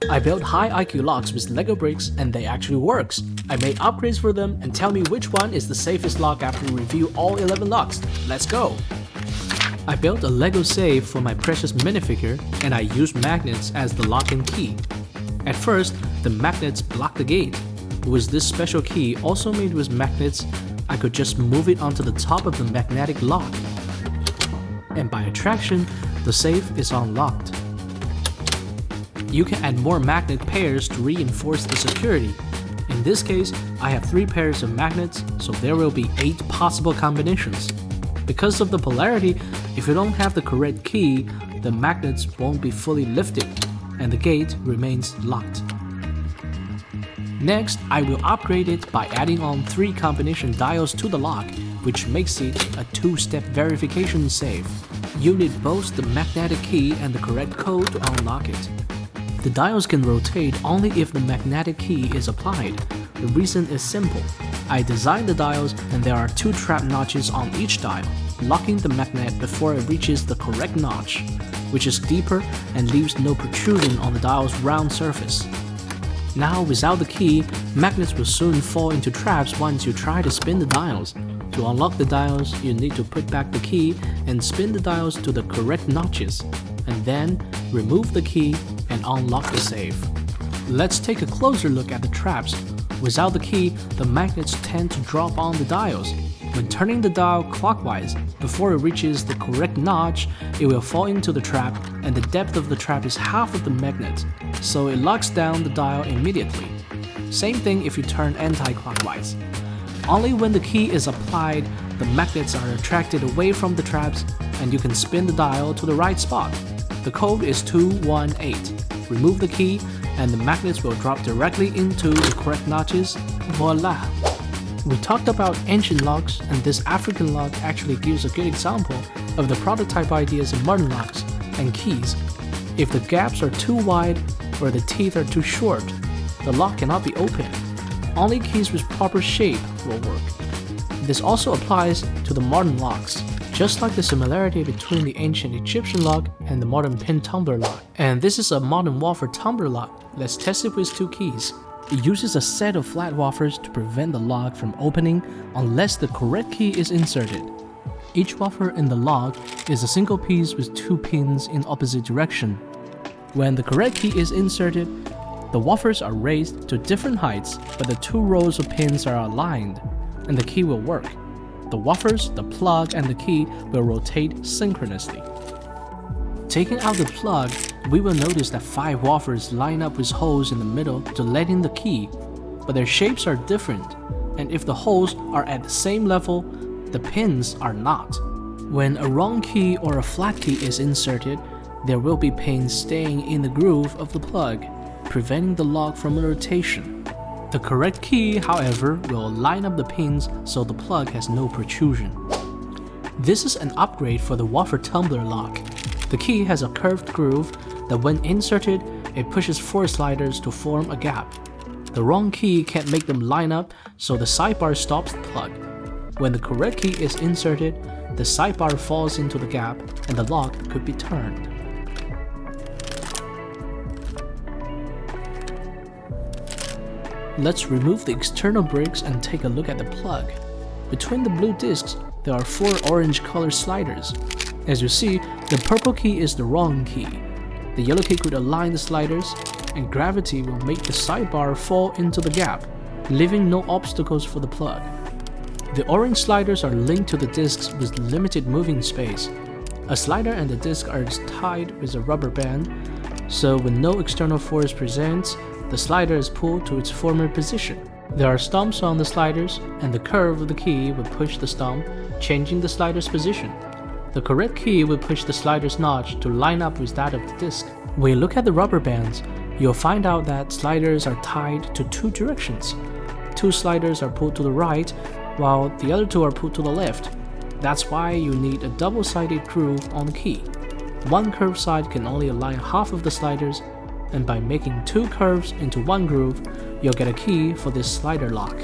I built high IQ locks with Lego bricks and they actually works. I made upgrades for them and tell me which one is the safest lock after we review all 11 locks. Let's go! I built a Lego safe for my precious minifigure and I used magnets as the lock and key. At first, the magnets blocked the gate. With this special key also made with magnets, I could just move it onto the top of the magnetic lock. And by attraction, the safe is unlocked. You can add more magnet pairs to reinforce the security. In this case, I have 3 pairs of magnets, so there will be 8 possible combinations. Because of the polarity, if you don't have the correct key, the magnets won't be fully lifted, and the gate remains locked. Next, I will upgrade it by adding on 3 combination dials to the lock, which makes it a 2-step verification safe. You need both the magnetic key and the correct code to unlock it. The dials can rotate only if the magnetic key is applied. The reason is simple. I designed the dials and there are 2 trap notches on each dial, locking the magnet before it reaches the correct notch, which is deeper and leaves no protrusion on the dial's round surface. Now, without the key, magnets will soon fall into traps once you try to spin the dials. To unlock the dials, you need to put back the key and spin the dials to the correct notches, and then remove the key and unlock the safe. Let's take a closer look at the traps. Without the key, the magnets tend to drop on the dials. When turning the dial clockwise, before it reaches the correct notch, it will fall into the trap, and the depth of the trap is half of the magnet, so it locks down the dial immediately. Same thing if you turn anti-clockwise. Only when the key is applied, the magnets are attracted away from the traps, and you can spin the dial to the right spot. The code is 218. Remove the key, and the magnets will drop directly into the correct notches. Voila! We talked about ancient locks, and this African lock actually gives a good example of the prototype ideas in modern locks and keys. If the gaps are too wide or the teeth are too short, the lock cannot be opened. Only keys with proper shape will work. This also applies to the modern locks, just like the similarity between the ancient Egyptian lock and the modern pin tumbler lock. And this is a modern wafer tumbler lock. Let's test it with 2 keys. It uses a set of flat wafers to prevent the lock from opening unless the correct key is inserted. Each wafer in the lock is a single piece with 2 pins in opposite direction. When the correct key is inserted, the wafers are raised to different heights, but the 2 rows of pins are aligned, and the key will work. The wafers, the plug, and the key will rotate synchronously. Taking out the plug, we will notice that 5 wafers line up with holes in the middle to let in the key, but their shapes are different, and if the holes are at the same level, the pins are not. When a wrong key or a flat key is inserted, there will be pins staying in the groove of the plug, preventing the lock from rotation. The correct key, however, will line up the pins so the plug has no protrusion. This is an upgrade for the wafer tumbler lock. The key has a curved groove that when inserted, it pushes 4 sliders to form a gap. The wrong key can't make them line up, so the sidebar stops the plug. When the correct key is inserted, the sidebar falls into the gap and the lock could be turned. Let's remove the external bricks and take a look at the plug. Between the blue discs, there are 4 orange color sliders. As you see, the purple key is the wrong key. The yellow key could align the sliders, and gravity will make the sidebar fall into the gap, leaving no obstacles for the plug. The orange sliders are linked to the discs with limited moving space. A slider and the disc are tied with a rubber band, so when no external force presents, the slider is pulled to its former position. There are stumps on the sliders, and the curve of the key will push the stump, changing the slider's position. The correct key will push the slider's notch to line up with that of the disc. When you look at the rubber bands, you'll find out that sliders are tied to 2 directions. 2 sliders are pulled to the right, while the other 2 are pulled to the left. That's why you need a double-sided groove on the key. One curved side can only align half of the sliders, and by making 2 curves into 1 groove, you'll get a key for this slider lock.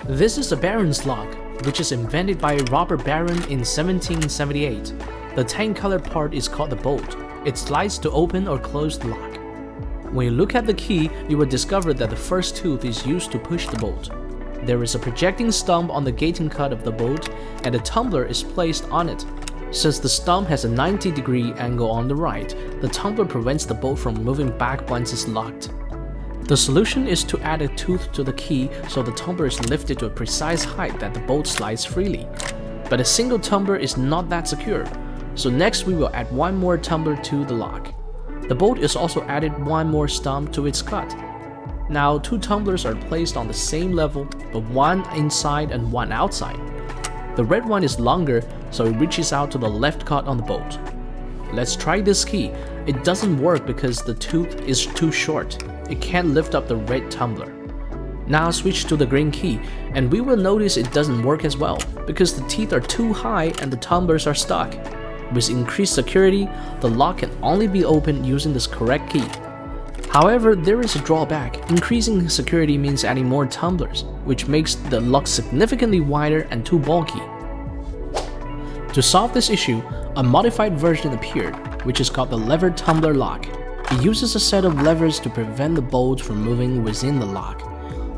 This is a Baron's lock, which is invented by Robert Baron in 1778. The tan-colored part is called the bolt. It slides to open or close the lock. When you look at the key, you will discover that the first tooth is used to push the bolt. There is a projecting stump on the gating cut of the bolt, and a tumbler is placed on it. Since the stump has a 90-degree angle on the right, the tumbler prevents the bolt from moving back once it's locked. The solution is to add a tooth to the key so the tumbler is lifted to a precise height that the bolt slides freely. But a single tumbler is not that secure, so next we will add one more tumbler to the lock. The bolt is also added one more stump to its cut. Now 2 tumblers are placed on the same level, but one inside and one outside. The red one is longer, so it reaches out to the left cut on the bolt. Let's try this key. It doesn't work because the tooth is too short. It can't lift up the red tumbler. Now switch to the green key, and we will notice it doesn't work as well because the teeth are too high and the tumblers are stuck. With increased security, the lock can only be opened using this correct key. However, there is a drawback. Increasing security means adding more tumblers, which makes the lock significantly wider and too bulky. To solve this issue, a modified version appeared, which is called the lever tumbler lock. It uses a set of levers to prevent the bolt from moving within the lock.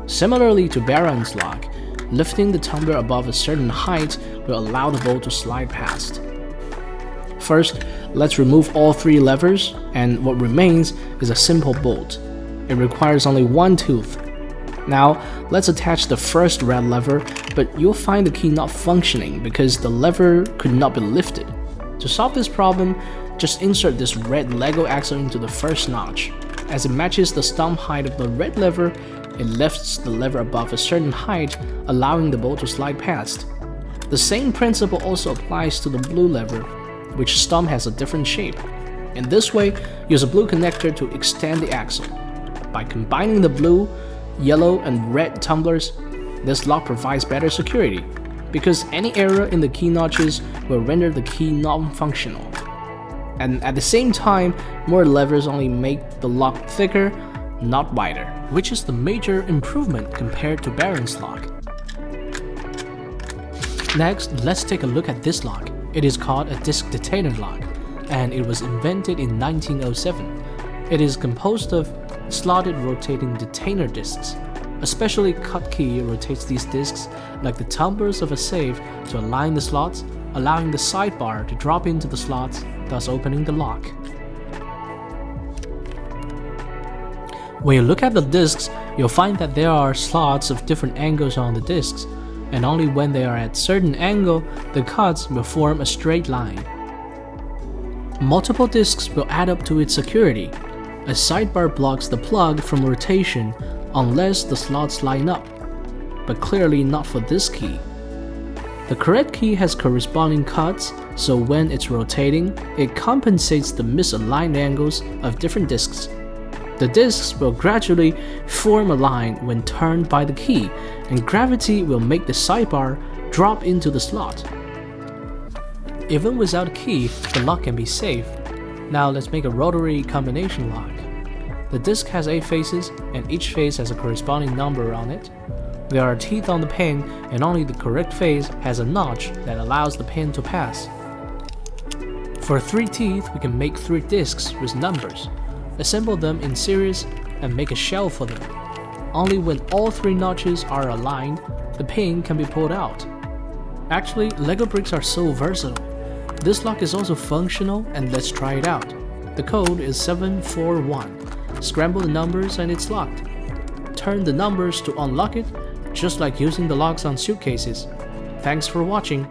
Similarly to Baron's lock, lifting the tumbler above a certain height will allow the bolt to slide past. First, let's remove all 3 levers, and what remains is a simple bolt. It requires only 1 tooth. Now, let's attach the first red lever, but you'll find the key not functioning because the lever could not be lifted. To solve this problem, just insert this red Lego axle into the first notch. As it matches the stump height of the red lever, it lifts the lever above a certain height, allowing the bolt to slide past. The same principle also applies to the blue lever, which stump has a different shape. In this way, use a blue connector to extend the axle. By combining the blue, yellow, and red tumblers, this lock provides better security, because any error in the key notches will render the key non-functional. And at the same time, more levers only make the lock thicker, not wider, which is the major improvement compared to Baron's lock. Next, let's take a look at this lock. It is called a disc detainer lock, and it was invented in 1907. It is composed of slotted rotating detainer discs. A specially cut key rotates these discs like the tumblers of a safe to align the slots, allowing the sidebar to drop into the slots, thus opening the lock. When you look at the discs, you'll find that there are slots of different angles on the discs, and only when they are at certain angle, the cuts will form a straight line. Multiple discs will add up to its security. A sidebar blocks the plug from rotation unless the slots line up, but clearly not for this key. The correct key has corresponding cuts, so when it's rotating, it compensates the misaligned angles of different discs. The discs will gradually form a line when turned by the key, and gravity will make the sidebar drop into the slot. Even without a key, the lock can be safe. Now let's make a rotary combination lock. The disc has 8 faces, and each face has a corresponding number on it. There are teeth on the pin, and only the correct face has a notch that allows the pin to pass. For 3 teeth, we can make 3 discs with numbers. Assemble them in series and make a shell for them. Only when all 3 notches are aligned, the pin can be pulled out. Actually, Lego bricks are so versatile. This lock is also functional, and let's try it out. The code is 741. Scramble the numbers and it's locked. Turn the numbers to unlock it, just like using the locks on suitcases. Thanks for watching.